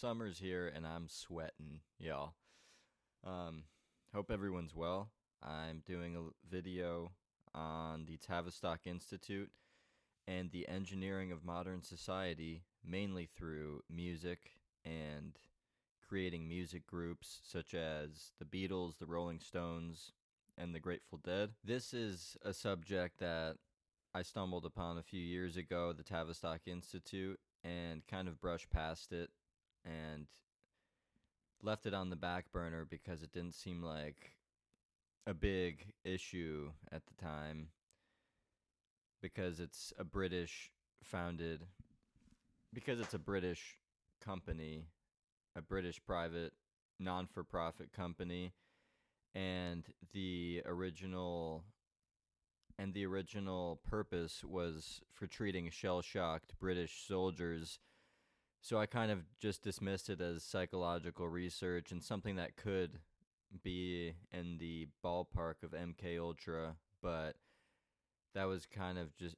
Summer's here and I'm sweating, y'all. Um, Hope everyone's well. I'm doing a video on the Tavistock Institute and the engineering of modern society, mainly through music and creating music groups such as the Beatles, the Rolling Stones, and the Grateful Dead. This is a subject that I stumbled upon a few years ago, the Tavistock Institute, and kind of brushed past it and left it on the back burner because it didn't seem like a big issue at the time, because it's a British founded because it's a British company, a British private non-for-profit company, and the original purpose was for treating shell-shocked British soldiers. So I kind of just dismissed it as psychological research and something that could be in the ballpark of MK Ultra, but that was kind of just,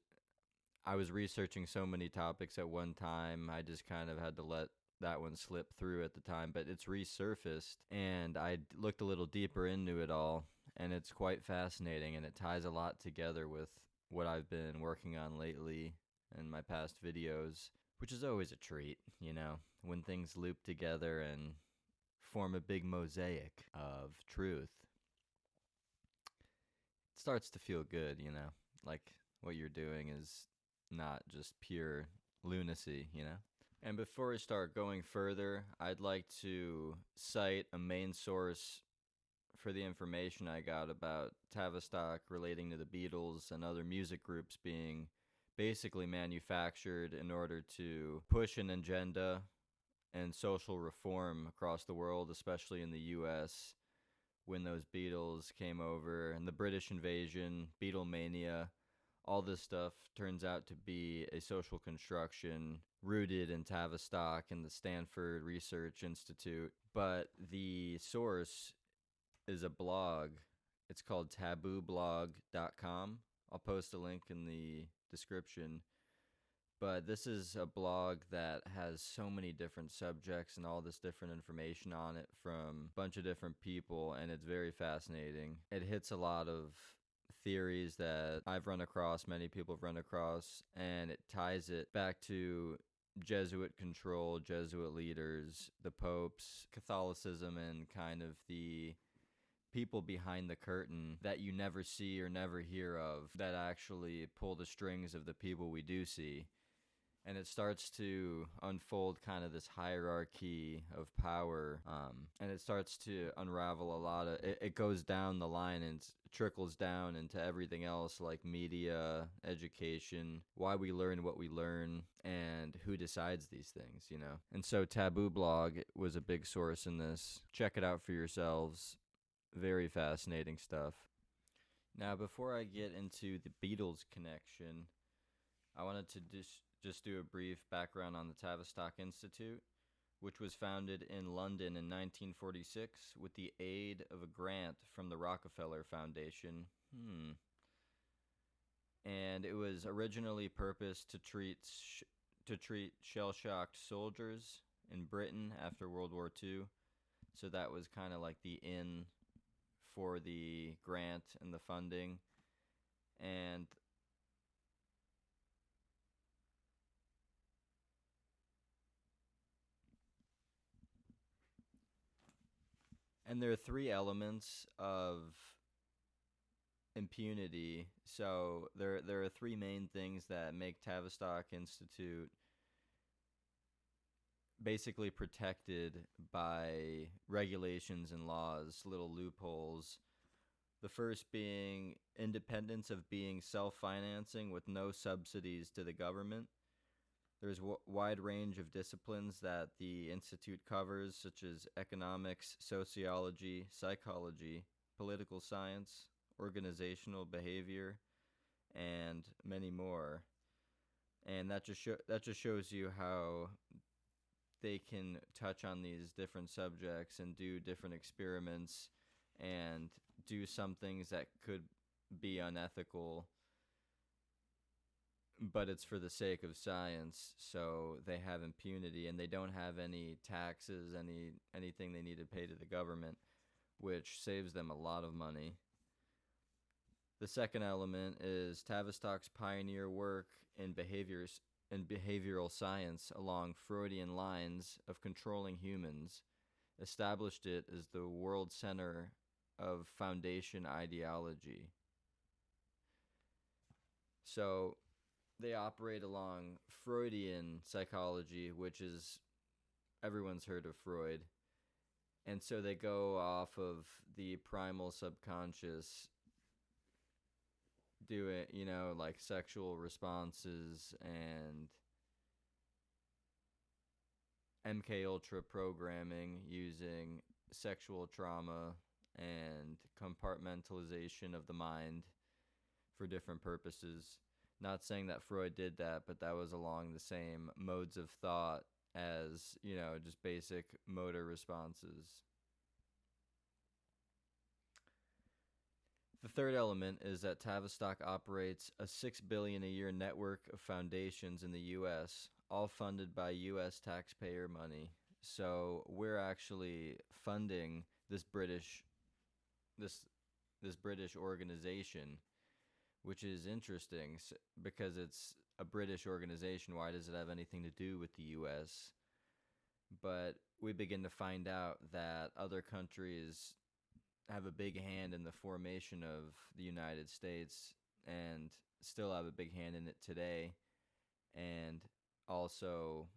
I was researching so many topics at one time. I just kind of had to let that one slip through at the time, but it's resurfaced and I looked a little deeper into it all, and it's quite fascinating, and it ties a lot together with what I've been working on lately in my past videos, which is always a treat, when things loop together and form a big mosaic of truth. It starts to feel good, like what you're doing is not just pure lunacy. And before I start going further, I'd like to cite a main source for the information I got about Tavistock relating to the Beatles and other music groups being basically manufactured in order to push an agenda and social reform across the world, especially in the US, when those Beatles came over and the British invasion, Beatlemania. All this stuff turns out to be a social construction rooted in Tavistock and the Stanford Research Institute. But the source is a blog. It's called tabooblog.com. I'll post a link in the description. But this is a blog that has so many different subjects and all this different information on it from a bunch of different people, and it's very fascinating. It hits a lot of theories that I've run across, many people have run across, and it ties it back to Jesuit control, Jesuit leaders, the popes, Catholicism, and kind of the people behind the curtain that you never see or never hear of that actually pull the strings of the people we do see. And it starts to unfold kind of this hierarchy of power, and it starts to unravel a lot of it goes down the line and trickles down into everything else, like media, education, why we learn what we learn, and who decides these things. And so Taboo Blog was a big source in this. Check it out for yourselves. Very fascinating stuff. Now, before I get into the Beatles connection, I wanted to just do a brief background on the Tavistock Institute, which was founded in London in 1946 with the aid of a grant from the Rockefeller Foundation. And it was originally purposed to treat shell-shocked soldiers in Britain after World War II. So that was kind of like the in for the grant and the funding. And there are three elements of impunity. So there are three main things that make Tavistock Institute basically protected by regulations and laws, little loopholes. The first being independence of being self-financing with no subsidies to the government. There's a wide range of disciplines that the Institute covers, such as economics, sociology, psychology, political science, organizational behavior, and many more. And that just shows you how they can touch on these different subjects and do different experiments and do some things that could be unethical but it's for the sake of science, so they have impunity and they don't have any taxes, anything they need to pay to the government, which saves them a lot of money. The second element is Tavistock's pioneer work in behavioral science along Freudian lines of controlling humans established it as the world center of foundation ideology. So they operate along Freudian psychology, which is everyone's heard of Freud. And so they go off of the primal subconscious, do it, like sexual responses and MK Ultra programming using sexual trauma and compartmentalization of the mind for different purposes. Not saying that Freud did that, but that was along the same modes of thought as, just basic motor responses. The third element is that Tavistock operates a $6 billion a year network of foundations in the U.S., all funded by U.S. taxpayer money. So we're actually funding this British organization, which is interesting because it's a British organization. Why does it have anything to do with the U.S.? But we begin to find out that other countries have a big hand in the formation of the United States and still have a big hand in it today, and also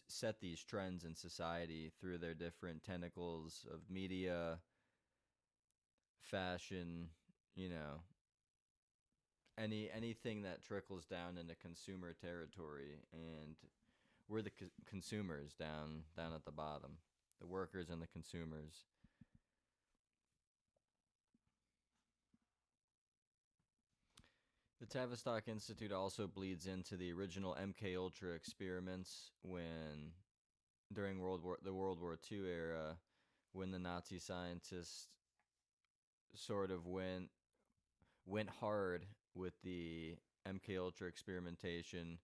set these trends in society through their different tentacles of media, fashion, anything that trickles down into consumer territory, and we're the consumers down at the bottom, the workers and the consumers. The Tavistock Institute also bleeds into the original MK Ultra experiments during the World War II era, when the Nazi scientists sort of went hard with the MK Ultra experimentation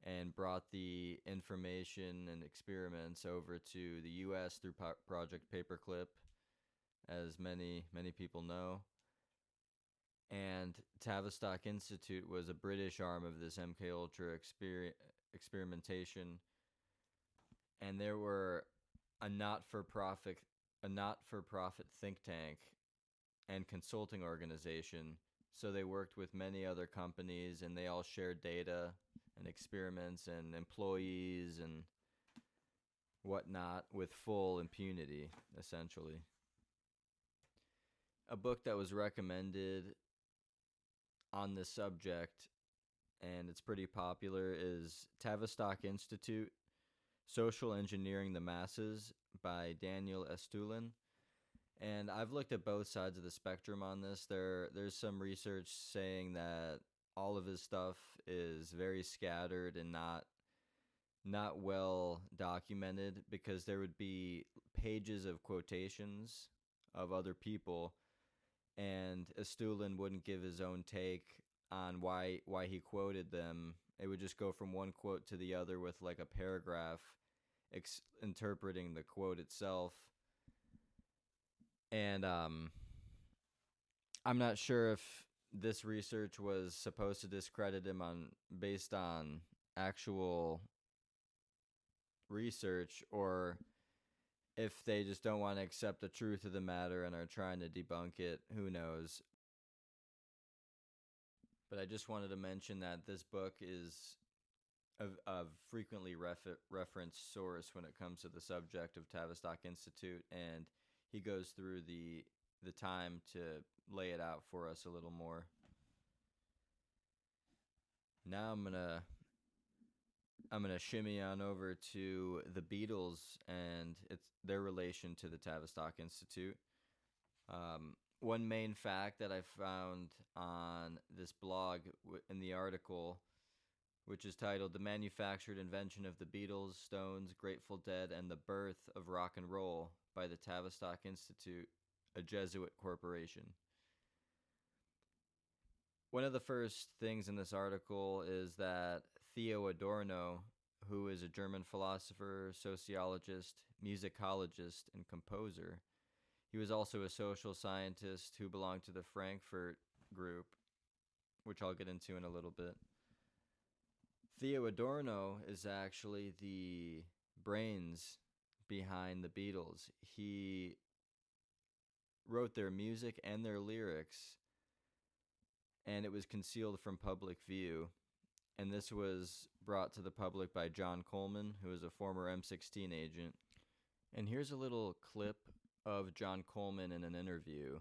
and brought the information and experiments over to the U.S. through Project Paperclip, as many people know. And Tavistock Institute was a British arm of this MK Ultra experimentation, and there were a not-for-profit think tank and consulting organization. So they worked with many other companies, and they all shared data and experiments and employees and whatnot with full impunity, essentially. A book that was recommended on this subject, and it's pretty popular, is Tavistock Institute, Social Engineering the Masses by Daniel Estulin. And I've looked at both sides of the spectrum on this. There's some research saying that all of his stuff is very scattered and not well documented, because there would be pages of quotations of other people, and Estulin wouldn't give his own take on why he quoted them. It would just go from one quote to the other with like a paragraph interpreting the quote itself. And I'm not sure if this research was supposed to discredit him based on actual research, or if they just don't want to accept the truth of the matter and are trying to debunk it. Who knows? But I just wanted to mention that this book is a frequently referenced source when it comes to the subject of Tavistock Institute, and he goes through the time to lay it out for us a little more. Now I'm gonna shimmy on over to the Beatles and their relation to the Tavistock Institute. One main fact that I found on this blog in the article, which is titled "The Manufactured Invention of the Beatles, Stones, Grateful Dead, and the Birth of Rock and Roll" by the Tavistock Institute, a Jesuit corporation. One of the first things in this article is that Theo Adorno, who is a German philosopher, sociologist, musicologist, and composer, he was also a social scientist who belonged to the Frankfurt group, which I'll get into in a little bit. Theo Adorno is actually the brains behind the Beatles. He wrote their music and their lyrics, and it was concealed from public view. And this was brought to the public by John Coleman, who is a former M16 agent. And here's a little clip of John Coleman in an interview.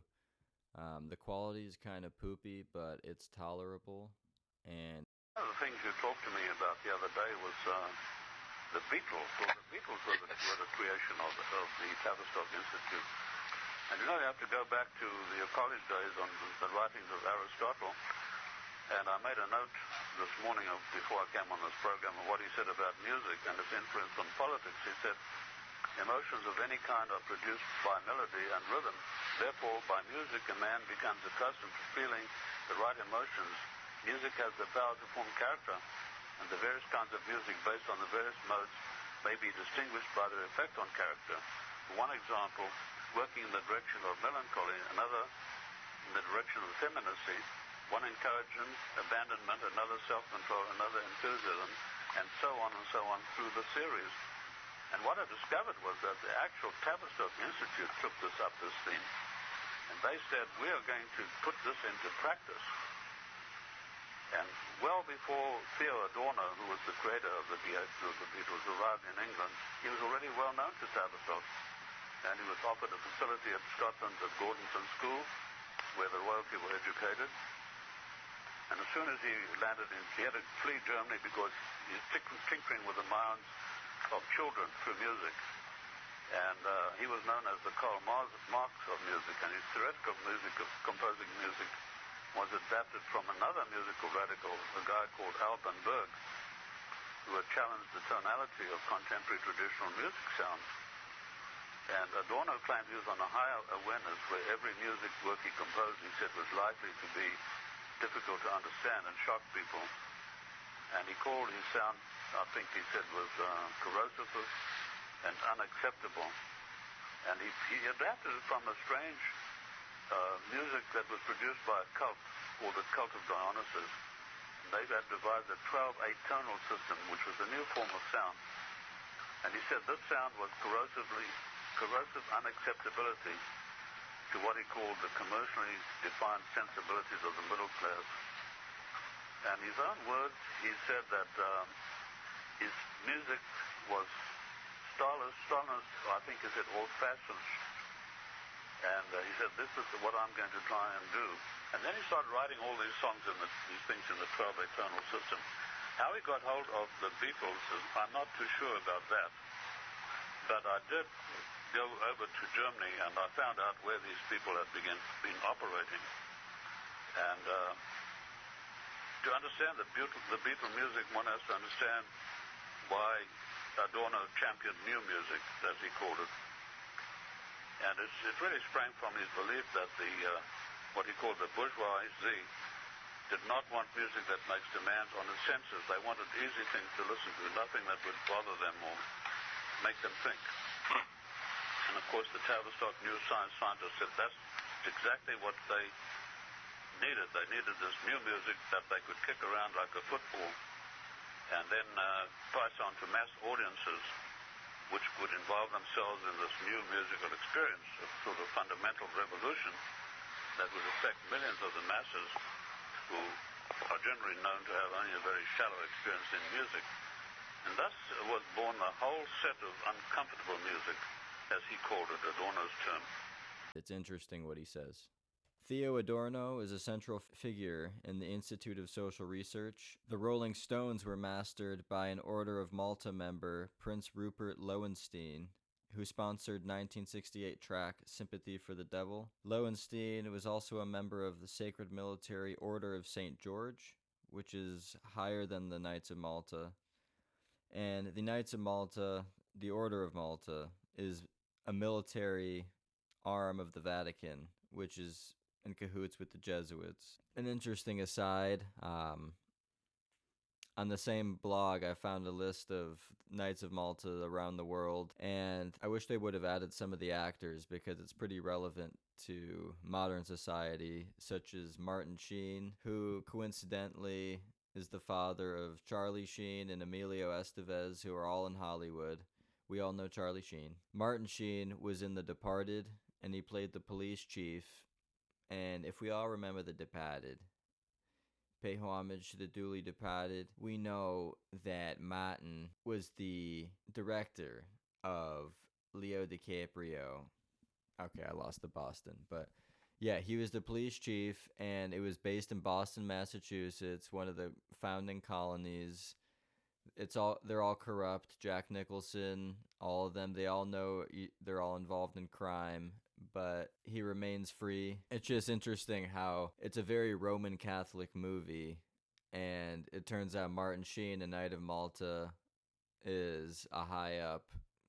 The quality is kind of poopy, but it's tolerable. And one of the things you talked to me about the other day was the Beatles. Well, the Beatles were the creation of the Tavistock Institute. And you have to go back to the college days on the writings of Aristotle. And I made a note this morning before I came on this program of what he said about music and its influence on politics. He said, emotions of any kind are produced by melody and rhythm. Therefore, by music, a man becomes accustomed to feeling the right emotions. Music has the power to form character, and the various kinds of music based on the various modes may be distinguished by their effect on character. One example, working in the direction of melancholy, another in the direction of femininity, one encouragement, abandonment, another self-control, another enthusiasm, and so on through the series. And what I discovered was that the actual Tavistock Institute took this theme, and they said, we are going to put this into practice. And well before Theo Adorno, who was the creator of the Beatles, arrived in England, he was already well known to Tavistock. And he was offered a facility at Scotland at Gordonstoun School, where the royalty were educated. And as soon as he landed he had to flee Germany because he's tinkering with the minds of children through music. And he was known as the Karl Marx of music, and his theoretical music of composing music was adapted from another musical radical, a guy called Alban Berg, who had challenged the tonality of contemporary traditional music sounds. And Adorno claimed he was on a higher awareness where every music work he composed, he said, was likely to be difficult to understand and shock people. And he called his sound, I think he said, was corrosive and unacceptable. And he adapted it from a strange music that was produced by a cult called the Cult of Dionysus. And they had devised a 12-8-tonal system, which was a new form of sound. And he said this sound was corrosive unacceptability to what he called the commercially defined sensibilities of the middle class. And his own words, he said that his music was stylist, I think he said old-fashioned. And he said, this is what I'm going to try and do. And then he started writing all these songs these things in the 12-8-tonal system. How he got hold of the Beatles, I'm not too sure about that. But I did go over to Germany, and I found out where these people had been operating. And to understand the Beatle music, one has to understand why Adorno championed new music, as he called it. And it really sprang from his belief that what he called the bourgeoisie did not want music that makes demands on the senses. They wanted easy things to listen to, nothing that would bother them or make them think. And of course, the Tavistock New Science scientists said that's exactly what they needed. They needed this new music that they could kick around like a football and then pass on to mass audiences, which would involve themselves in this new musical experience, a sort of fundamental revolution that would affect millions of the masses who are generally known to have only a very shallow experience in music. And thus was born a whole set of uncomfortable music, as he called it, Adorno's term. It's interesting what he says. Theo Adorno is a central figure in the Institute of Social Research. The Rolling Stones were mastered by an Order of Malta member, Prince Rupert Lowenstein, who sponsored 1968 track Sympathy for the Devil. Lowenstein was also a member of the Sacred Military Order of St. George, which is higher than the Knights of Malta. And the Knights of Malta, the Order of Malta, is a military arm of the Vatican, which is in cahoots with the Jesuits. An interesting aside, on the same blog, I found a list of Knights of Malta around the world, and I wish they would have added some of the actors because it's pretty relevant to modern society, such as Martin Sheen, who coincidentally is the father of Charlie Sheen and Emilio Estevez, who are all in Hollywood. We all know Charlie Sheen. Martin Sheen was in The Departed, and he played the police chief. And if we all remember The Departed, pay homage to the duly departed, we know that Martin was the director of Leo DiCaprio. Okay, I lost the Boston, but yeah, he was the police chief, and it was based in Boston, Massachusetts, one of the founding colonies. They're all corrupt. Jack Nicholson, all of them, they all know they're all involved in crime, but he remains free. It's just interesting how it's a very Roman Catholic movie, and it turns out Martin Sheen, a Knight of Malta, is a high up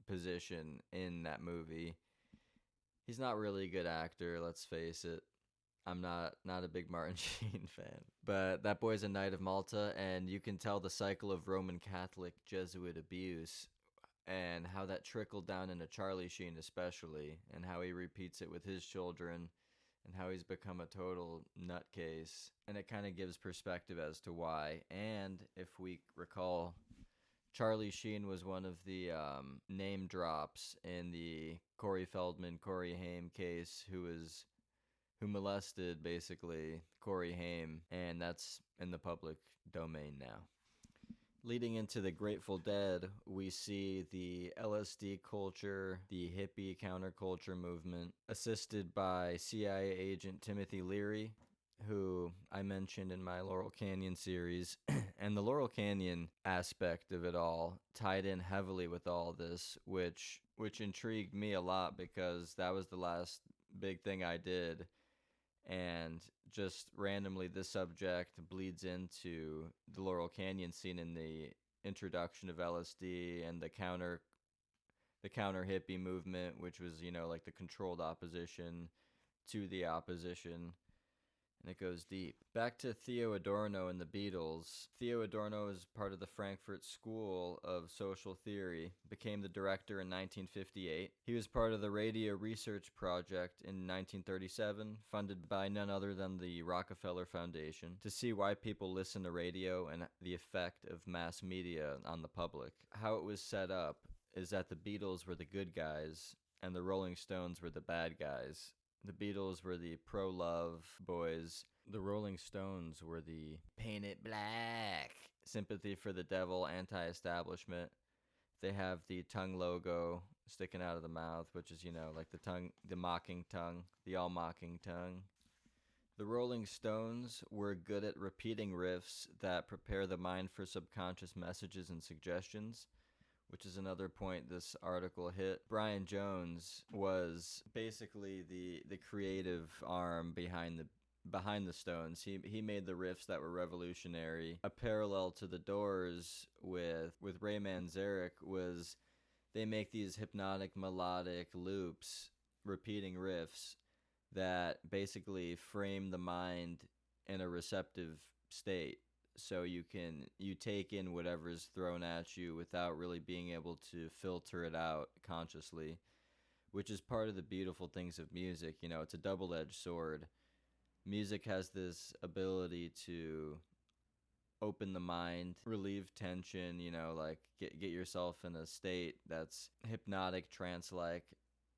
position in that movie. He's not really a good actor, let's face it. I'm not a big Martin Sheen fan. But that boy's a Knight of Malta, and you can tell the cycle of Roman Catholic Jesuit abuse and how that trickled down into Charlie Sheen especially, and how he repeats it with his children, and how he's become a total nutcase. And it kind of gives perspective as to why. And if we recall, Charlie Sheen was one of the name drops in the Corey Feldman, Corey Haim case, who molested, basically, Corey Haim, and that's in the public domain now. Leading into the Grateful Dead, we see the LSD culture, the hippie counterculture movement, assisted by CIA agent Timothy Leary, who I mentioned in my Laurel Canyon series. And the Laurel Canyon aspect of it all tied in heavily with all this, which intrigued me a lot because that was the last big thing I did. And just randomly, this subject bleeds into the Laurel Canyon scene in the introduction of LSD and the counter hippie movement, which was, like the controlled opposition to the opposition. And it goes deep. Back to Theo Adorno and the Beatles. Theo Adorno is part of the Frankfurt School of Social Theory, became the director in 1958. He was part of the Radio Research Project in 1937, funded by none other than the Rockefeller Foundation, to see why people listen to radio and the effect of mass media on the public. How it was set up is that the Beatles were the good guys and the Rolling Stones were the bad guys. The Beatles were the pro-love boys. The Rolling Stones were the paint it black, sympathy for the devil, anti-establishment. They have the tongue logo sticking out of the mouth, which is, like the tongue, the mocking tongue, the all-mocking tongue. The Rolling Stones were good at repeating riffs that prepare the mind for subconscious messages and suggestions, which is another point this article hit. Brian Jones was basically the creative arm behind the Stones. He made the riffs that were revolutionary. A parallel to the Doors with Ray Manzarek was they make these hypnotic melodic loops, repeating riffs that basically frame the mind in a receptive state. So you take in whatever's thrown at you without really being able to filter it out consciously, which is part of the beautiful things of music. It's a double-edged sword. Music has this ability to open the mind, relieve tension, like get yourself in a state that's hypnotic, trance-like,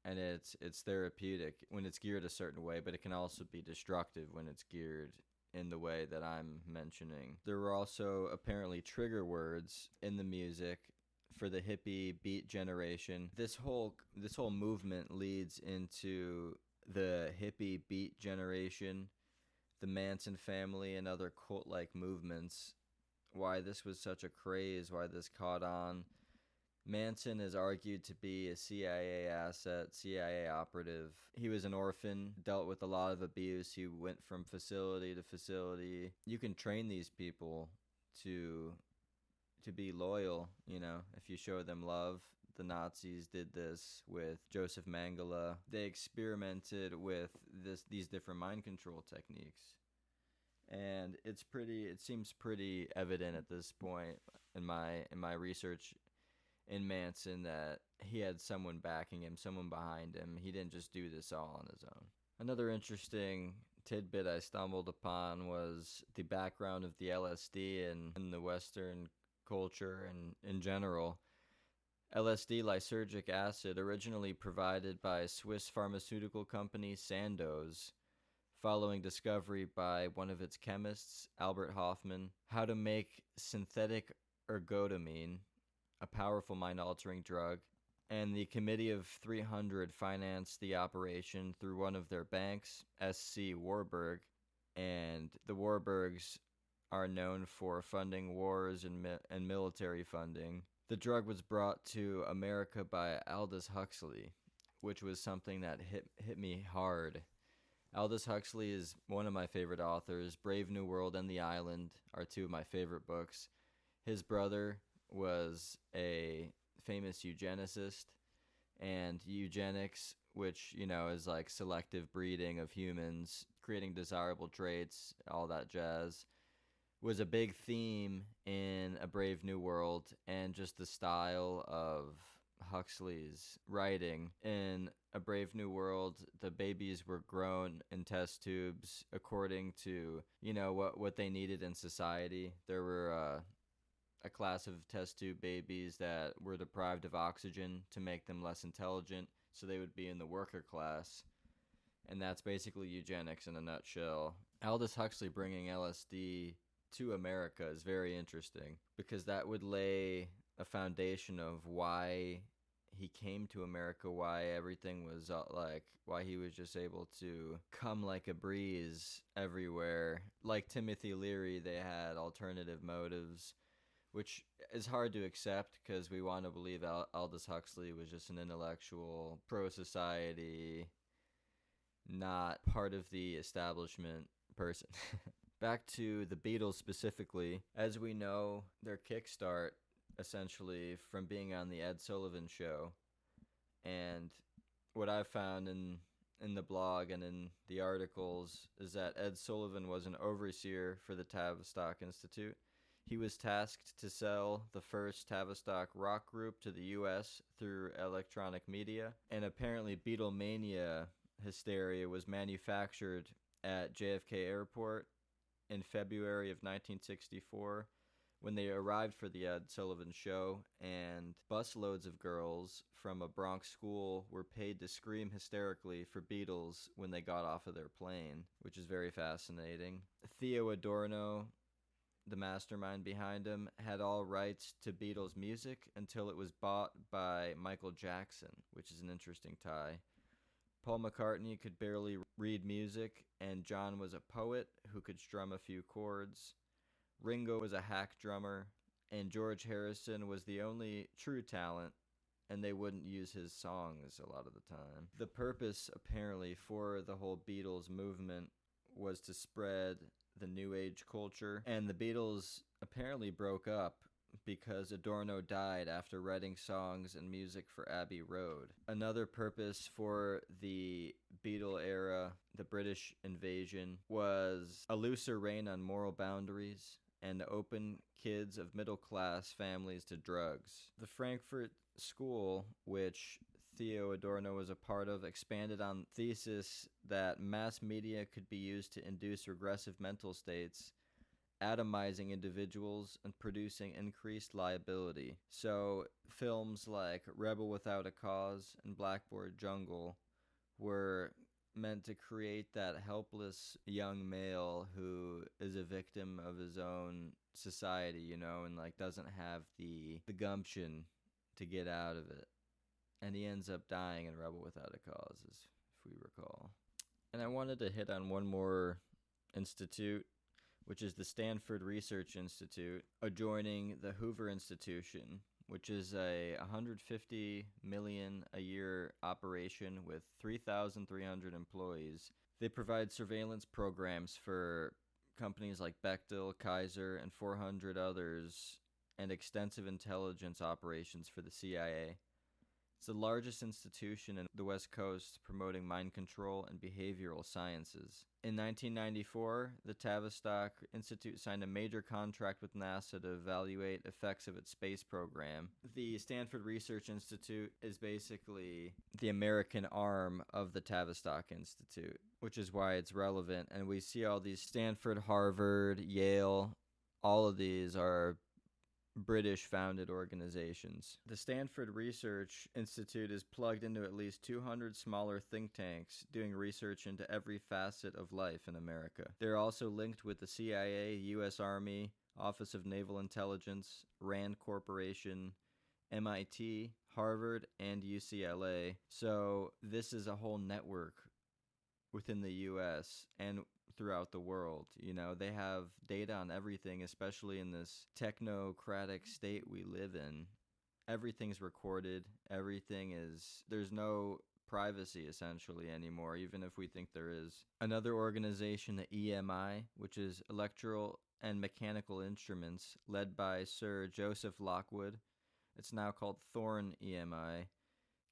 and it's therapeutic when it's geared a certain way, but it can also be destructive when it's geared in the way that I'm mentioning. There were also apparently trigger words in the music for the hippie beat generation. This whole movement leads into the hippie beat generation, the Manson family, and other cult-like movements. Why this was such a craze, why this caught on. Manson is argued to be a CIA asset, CIA operative. He was an orphan, dealt with a lot of abuse. He went from facility to facility. You can train these people to be loyal, if you show them love. the Nazis did this with Joseph Mengele. They experimented with these different mind control techniques. And it seems pretty evident at this point in my research in Manson that he had someone backing him, someone behind him. He didn't just do this all on his own. Another interesting tidbit I stumbled upon was the background of the LSD in the Western culture and in general. LSD, lysergic acid, originally provided by Swiss pharmaceutical company Sandoz, following discovery by one of its chemists, Albert Hofmann, how to make synthetic ergotamine, a powerful mind-altering drug, and the Committee of 300 financed the operation through one of their banks, SC Warburg, and the Warburgs are known for funding wars and military funding. The drug was brought to America by Aldous Huxley, which was something that hit me hard. Aldous Huxley is one of my favorite authors. Brave New World and The Island are two of my favorite books. His brother was a famous eugenicist, and eugenics, which, is like selective breeding of humans, creating desirable traits, all that jazz, was a big theme in A Brave New World, and just the style of Huxley's writing. In A Brave New World, the babies were grown in test tubes according to, what they needed in society. There were a class of test tube babies that were deprived of oxygen to make them less intelligent, so they would be in the worker class. And that's basically eugenics in a nutshell. Aldous Huxley bringing LSD to America is very interesting, because that would lay a foundation of why he came to America, why everything was why he was just able to come like a breeze everywhere. Like Timothy Leary, they had alternative motives, which is hard to accept because we want to believe Aldous Huxley was just an intellectual, pro-society, not part of the establishment person. Back to the Beatles specifically. As we know, their kickstart essentially from being on the Ed Sullivan Show. And what I've found in the blog and in the articles is that Ed Sullivan was an overseer for the Tavistock Institute. He was tasked to sell the first Tavistock rock group to the U.S. through electronic media, and apparently Beatlemania hysteria was manufactured at JFK Airport in February of 1964 when they arrived for the Ed Sullivan Show, and busloads of girls from a Bronx school were paid to scream hysterically for Beatles when they got off of their plane, which is very fascinating. Theo Adorno, the mastermind behind him, had all rights to Beatles music until it was bought by Michael Jackson, which is an interesting tie. Paul McCartney could barely read music, and John was a poet who could strum a few chords. Ringo was a hack drummer, and George Harrison was the only true talent, and they wouldn't use his songs a lot of the time. The purpose, apparently, for the whole Beatles movement was to spread the New Age culture, and the Beatles apparently broke up because Adorno died after writing songs and music for Abbey Road. Another purpose for the Beatle era, the British invasion, was a looser rein on moral boundaries and to open kids of middle-class families to drugs. The Frankfurt School, which Theo Adorno was a part of, expanded on the thesis that mass media could be used to induce regressive mental states, atomizing individuals and producing increased liability. So films like Rebel Without a Cause and Blackboard Jungle were meant to create that helpless young male who is a victim of his own society, and doesn't have the gumption to get out of it. And he ends up dying in Rebel Without a Cause, if we recall. And I wanted to hit on one more institute, which is the Stanford Research Institute, adjoining the Hoover Institution, which is a $150 million a year operation with 3,300 employees. They provide surveillance programs for companies like Bechtel, Kaiser, and 400 others, and extensive intelligence operations for the CIA. It's the largest institution in the West Coast promoting mind control and behavioral sciences. In 1994, the Tavistock Institute signed a major contract with NASA to evaluate effects of its space program. The Stanford Research Institute is basically the American arm of the Tavistock Institute, which is why it's relevant. And we see all these Stanford, Harvard, Yale, all of these are British founded organizations. The Stanford Research Institute is plugged into at least 200 smaller think tanks doing research into every facet of life in America. They're also linked with the CIA, U.S. Army, Office of Naval Intelligence, RAND Corporation, MIT, Harvard, and UCLA. So this is a whole network within the U.S. and throughout the world. You know, they have data on everything, especially in this technocratic state we live in. Everything's recorded. There's no privacy essentially anymore, even if we think there is. Another organization, the EMI, which is Electrical and Mechanical Instruments, led by Sir Joseph Lockwood. It's now called Thorn EMI.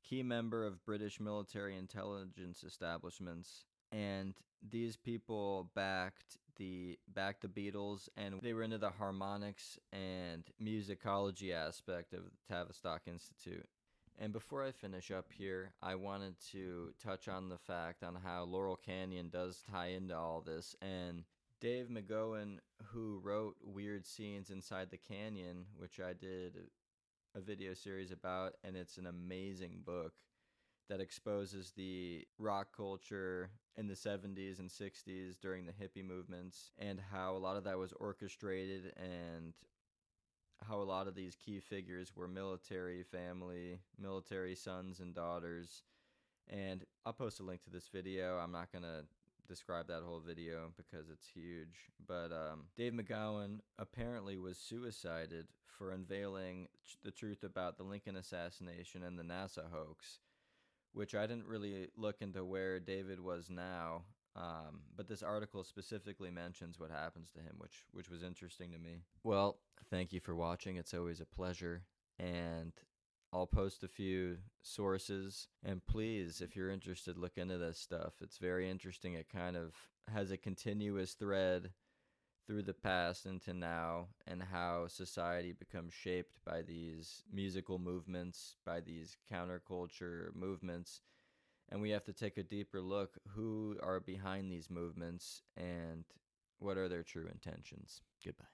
Key member of British military intelligence establishments, and these people backed the Beatles, and they were into the harmonics and musicology aspect of the Tavistock Institute. And before I finish up here, I wanted to touch on the fact on how Laurel Canyon does tie into all this. And Dave McGowan, who wrote Weird Scenes Inside the Canyon, which I did a video series about, and it's an amazing book that exposes the rock culture in the 70s and 60s during the hippie movements, and how a lot of that was orchestrated, and how a lot of these key figures were military family, military sons and daughters. And I'll post a link to this video. I'm not going to describe that whole video because it's huge. But Dave McGowan apparently was suicided for unveiling the truth about the Lincoln assassination and the NASA hoax, which I didn't really look into where David was now. But this article specifically mentions what happens to him, which was interesting to me. Well, thank you for watching. It's always a pleasure. And I'll post a few sources. And please, if you're interested, look into this stuff. It's very interesting. It kind of has a continuous thread through the past into now, and how society becomes shaped by these musical movements, by these counterculture movements. And we have to take a deeper look who are behind these movements and what are their true intentions. Goodbye.